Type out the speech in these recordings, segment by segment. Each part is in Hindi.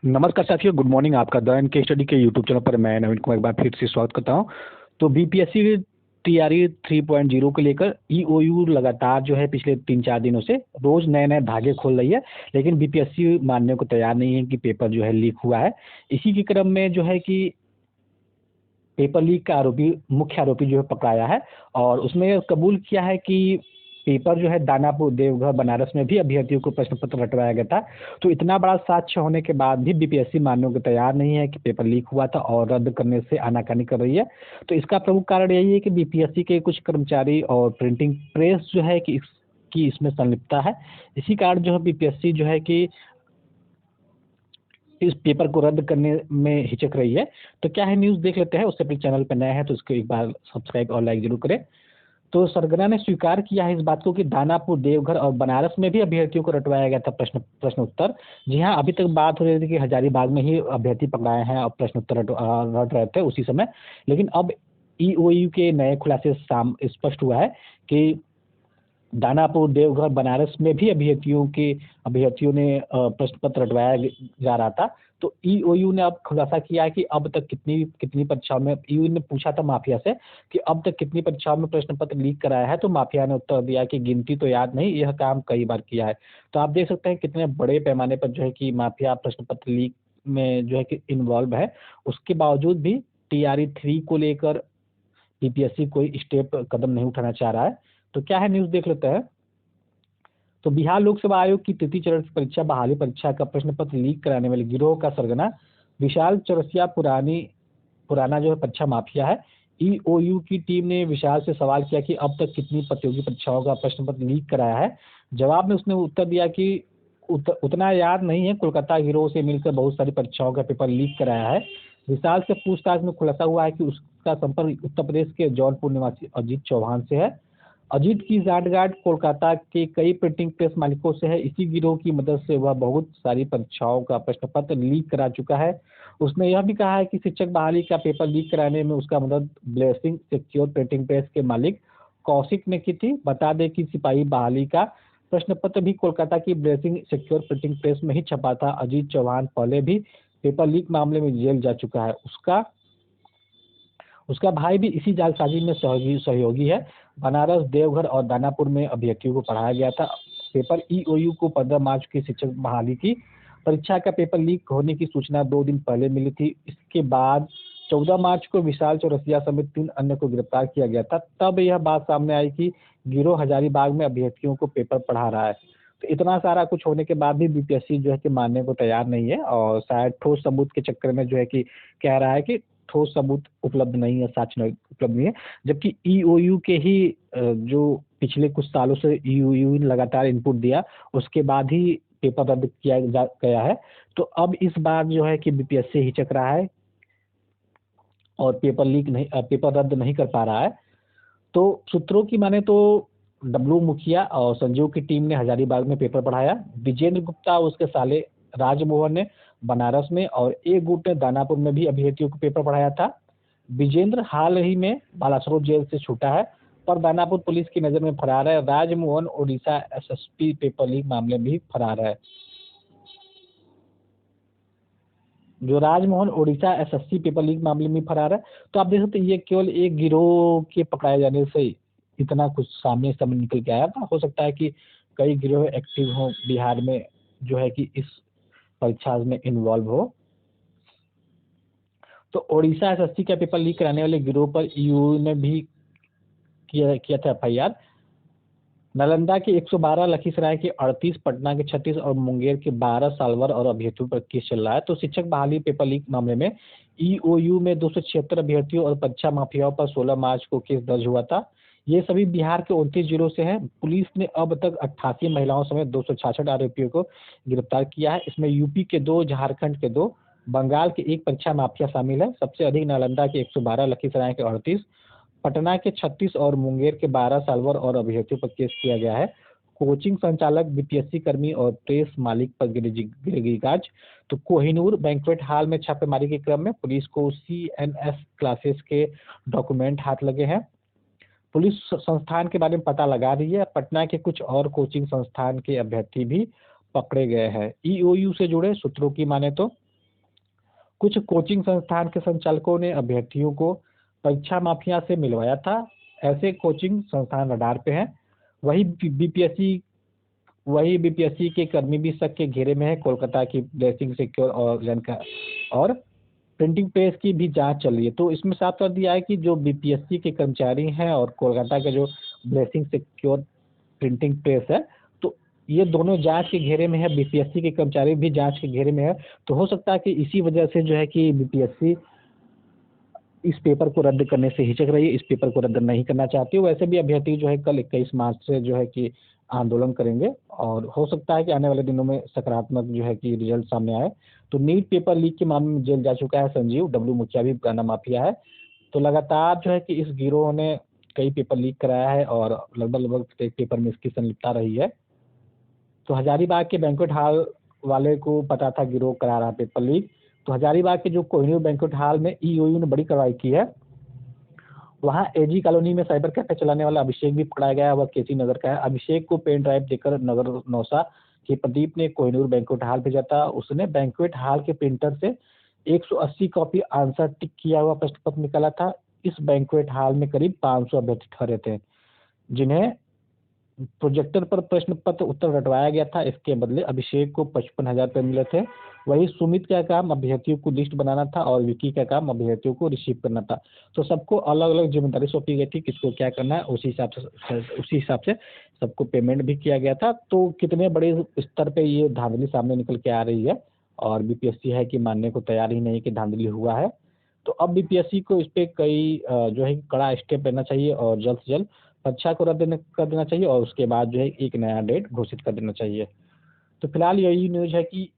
नमस्कार साथियों, गुड मॉर्निंग। आपका द एन के स्टडी के यूट्यूब चैनल पर मैं नवीन कुमार एक बार फिर से स्वागत करता हूं। तो बीपीएससी तैयारी 3.0 को लेकर ईओयू लगातार जो है पिछले 3-4 दिनों से रोज नए नए धागे खोल रही है, लेकिन बीपीएससी मानने को तैयार नहीं है कि पेपर जो है लीक हुआ है। इसी के क्रम में जो है कि पेपर लीक का आरोपी मुख्य आरोपी जो है पकड़ाया है और उसने कबूल किया है कि पेपर जो है दानापुर, देवघर, बनारस में भी अभ्यर्थियों को प्रश्न पत्र रटवाया गया था। तो इतना बड़ा साक्ष्य होने के बाद भी बीपीएससी मानने को तैयार नहीं है कि पेपर लीक हुआ था और रद्द करने से आनाकानी कर रही है। तो इसका प्रमुख कारण यही है कि बीपीएससी के कुछ कर्मचारी और प्रिंटिंग प्रेस जो है कि इसमें संलिप्तता है। इसी कारण जो है बीपीएससी जो है कि इस पेपर को रद्द करने में हिचक रही है। तो क्या है, न्यूज़ देख लेते हैं। उससे अपने चैनल पर नया है तो इसको एक बार सब्सक्राइब और लाइक जरूर करें। तो सरगना ने स्वीकार किया है इस बात को कि दानापुर, देवघर और बनारस में भी अभ्यर्थियों को रटवाया गया था प्रश्न उत्तर। जी हाँ, अभी तक बात हो रही थी कि हजारीबाग में ही अभ्यर्थी पकड़ाए हैं और प्रश्न उत्तर रट रहे थे उसी समय। लेकिन अब ईओयू के नए खुलासे स्पष्ट हुआ है कि दानापुर, देवघर, बनारस में भी अभ्यर्थियों ने प्रश्न पत्र रटवाया जा रहा था। तो ईओयू ने अब खुलासा किया है कि अब तक कितनी कितनी परीक्षाओं में, ईओयू ने पूछा था माफिया से कि अब तक कितनी परीक्षाओं में प्रश्न पत्र लीक कराया है। तो माफिया ने उत्तर दिया कि गिनती तो याद नहीं, यह काम कई बार किया है। तो आप देख सकते हैं कितने बड़े पैमाने पर जो है कि माफिया प्रश्न पत्र लीक में जो है कि इन्वॉल्व है। उसके बावजूद भी TRE 3 को लेकर बीपीएससी कोई स्टेप कदम नहीं उठाना चाह रहा है। तो क्या है, न्यूज़ देख लेते हैं। तो बिहार लोक सेवा आयोग की तृतीय चरण की परीक्षा बहाली परीक्षा का प्रश्न पत्र लीक कराने वाले गिरोह का सरगना विशाल चौरसिया पुराना जो है परीक्षा माफिया है। ईओयू की टीम ने विशाल से सवाल किया कि अब तक कितनी प्रतियोगी परीक्षाओं का प्रश्न पत्र लीक कराया है। जवाब में उसने उत्तर दिया कि उतना याद नहीं है, कोलकाता गिरोह से मिलकर बहुत सारी परीक्षाओं का पेपर लीक कराया है। विशाल से पूछताछ में खुलासा हुआ है कि उसका संपर्क उत्तर प्रदेश के जौनपुर निवासी अजीत चौहान से है। अजीत की सांठगांठ कोलकाता के कई प्रिंटिंग प्रेस मालिकों से है। इसी गिरोह की मदद से वह बहुत सारी परीक्षाओं का प्रश्न पत्र लीक करा चुका है। उसने यह भी कहा है कि शिक्षक बहाली का पेपर लीक कराने में उसका मदद ब्लेसिंग सिक्योर प्रिंटिंग प्रेस के मालिक कौशिक ने की थी। बता दें कि सिपाही बहाली का प्रश्न पत्र भी कोलकाता की ब्लेसिंग सिक्योर प्रिंटिंग प्रेस में ही छपा था। अजीत चौहान पहले भी पेपर लीक मामले में जेल जा चुका है। उसका भाई भी इसी जालसाजी में सहयोगी है। बनारस, देवघर और दानापुर में अभ्यर्थियों को पढ़ाया गया था पेपर। ईओयू को 15 मार्च की शिक्षक बहाली की परीक्षा का पेपर लीक होने की सूचना 2 दिन पहले मिली थी। इसके बाद 14 मार्च को विशाल चौरसिया समेत 3 अन्य को गिरफ्तार किया गया था। तब यह बात सामने आई कि गिरोह हजारीबाग में अभ्यर्थियों को पेपर पढ़ा रहा है। तो इतना सारा कुछ होने के बाद भी बीपीएससी जो है कि मानने को तैयार नहीं है और शायद ठोस सबूत के चक्कर में जो है कि कह रहा है कि ठोस सबूत उपलब्ध नहीं है, साक्ष्य उपलब्ध नहीं है। जबकि ईओयू के ही जो पिछले कुछ सालों से ईओयू ने लगातार इनपुट दिया, उसके बाद ही पेपर रद्द किया गया है। तो अब इस बार जो है कि बीपीएससी हिचक रहा है और पेपर रद्द नहीं कर पा रहा है। तो सूत्रों की माने तो डब्लू मुखिया और संजीव की टीम ने हजारीबाग में पेपर पढ़ाया। विजेंद्र गुप्ता और उसके साले राजमोहन ने बनारस में और ए गुट ने दानापुर में भी अभ्यर्थियों को पेपर पढ़ाया था। विजेंद्र हाल ही में बालासोर जेल से छूटा है पर दानापुर पुलिस की नजर में फरार है। Rajmohan Odisha SSP paper leak मामले में भी फरार है। जो Rajmohan Odisha SSC paper leak मामले में फरार है। तो आप देख सकते हैं ये केवल एक गिरोह के पकड़ाए जाने से इतना कुछ सामने निकल के आया था। हो सकता है कि कई गिरोह एक्टिव हो बिहार में जो है कि इस परीक्षा में इन्वॉल्व हो। तो ओडिशा एसएससी का पेपर लीक कराने वाले गिरोह पर ईओयू ने भी किया था एफआईआर। नालंदा के 112, लखीसराय के 38, पटना के 36 और मुंगेर के 12 सालवर और अभ्यर्थियों पर केस चल रहा है। तो शिक्षक बहाली पेपर लीक मामले में ईओयू में 276 अभ्यर्थियों और परीक्षा माफियाओं पर 16 मार्च को केस दर्ज हुआ था। ये सभी बिहार के 29 जिलों से हैं। पुलिस ने अब तक 88 महिलाओं समेत 266 आरोपियों को गिरफ्तार किया है। इसमें यूपी के 2, झारखंड के 2, बंगाल के 1 परीक्षा माफिया शामिल है। सबसे अधिक नालंदा के 112, लखीसराय के 38, पटना के 36 और मुंगेर के 12 सालवर और अभ्यर्थियों पर केस किया गया है। कोचिंग संचालक, बीपीएससी कर्मी और प्रेस मालिक पर गिरेगी गाज। तो कोहिनूर बैंक्वेट हॉल में छापेमारी के क्रम में पुलिस को CNS क्लासेस के डॉक्यूमेंट हाथ लगे हैं। पुलिस संस्थान के बारे में पता लगा रही है। पटना के कुछ और कोचिंग संस्थान के अभ्यर्थी भी पकड़े गए हैं। ईओयू से जुड़े सूत्रों की माने तो कुछ कोचिंग संस्थान के संचालकों ने अभ्यर्थियों को परीक्षा माफिया से मिलवाया था। ऐसे कोचिंग संस्थान रडार पे हैं। वही बीपीएससी के कर्मी भी शक के घेरे में है। कोलकाता की ब्लेसिंग सिक्योर और प्रिंटिंग प्रेस की भी जांच चल रही है। तो इसमें साफ कर दिया है कि जो बीपीएससी के कर्मचारी हैं और कोलकाता के जो ब्लेसिंग सिक्योर प्रिंटिंग प्रेस है, तो ये दोनों जांच के घेरे में है। बीपीएससी के कर्मचारी भी जांच के घेरे में है। तो हो सकता है कि इसी वजह से जो है कि बीपीएससी इस पेपर को रद्द करने से हिचक रही है, इस पेपर को रद्द नहीं करना चाहती है। वैसे भी अभ्यर्थी जो है कल 21 मार्च से जो है कि आंदोलन करेंगे और हो सकता है कि आने वाले दिनों में सकारात्मक जो है कि रिजल्ट सामने आए। तो नीट पेपर लीक के मामले में जेल जा चुका है संजीव। डब्ल्यू मुखिया भी गाना माफिया है। तो लगातार जो है कि इस गिरोह ने कई पेपर लीक कराया है और लगभग प्रत्येक पेपर में इसकी संलिप्तता रही है। तो हजारीबाग के बैंक्वेट हॉल वाले को पता था गिरोह करा रहा पेपर लीक। तो हजारीबाग के जो कोहिनूर बैंक्वेट हॉल में ईओयू ने बड़ी कार्रवाई की है। वहां एजी कॉलोनी में साइबर कैफे चलाने वाला अभिषेक भी पकड़ा गया है। वह केसी नगर का है। अभिषेक को पेन ड्राइव देकर नगर नौसा के प्रदीप ने कोहिनूर बैंक्वेट हॉल भेजा था। उसने बैंक्वेट हॉल के प्रिंटर से 180 कॉपी आंसर टिक किया हुआ प्रश्न पत्र निकाला था। इस बैंक्वेट हॉल में करीब 500 अभ्यर्थी ठहरे थे, जिन्हें प्रोजेक्टर पर प्रश्न पत्र उत्तर रटवाया गया था। इसके बदले अभिषेक को 55,000 रुपये मिले थे। वही सुमित का काम अभ्यर्थियों को लिस्ट बनाना था और विकी का काम अभ्यर्थियों को रिसीव करना था। तो सबको अलग अलग जिम्मेदारी सौंपी गई थी, किसको क्या करना है। उसी हिसाब से सबको पेमेंट भी किया गया था। तो कितने बड़े स्तर पे ये धांधली सामने निकल के आ रही है और बीपीएससी है कि मानने को तैयार ही नहीं कि धांधली हुआ है। तो अब बीपीएससी को इस पे कई जो है कड़ा स्टेप लेना चाहिए और जल्द से जल्द परीक्षा को रद्द कर देना चाहिए और उसके बाद जो है एक नया डेट घोषित कर देना चाहिए। तो फिलहाल यही न्यूज है कि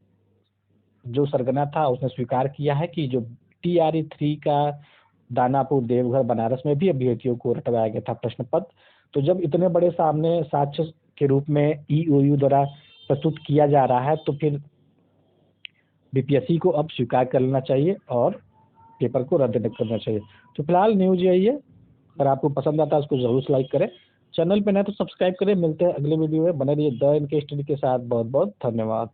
जो सरगना था उसने स्वीकार किया है कि जो TRE 3 का दानापुर, देवघर, बनारस में भी अभ्यर्थियों को रटवाया गया था प्रश्न पत्र। तो जब इतने बड़े सामने साक्ष्य के रूप में ईओयू द्वारा प्रस्तुत किया जा रहा है तो फिर बीपीएससी को अब स्वीकार कर लेना चाहिए और पेपर को रद्द करना चाहिए। तो फिलहाल न्यूज यही है। अगर आपको पसंद आता है उसको जरूर लाइक करें, चैनल पे नए तो सब्सक्राइब करें। मिलते हैं अगले वीडियो में। बने रहिए द इनके स्टडी के साथ। बहुत बहुत धन्यवाद।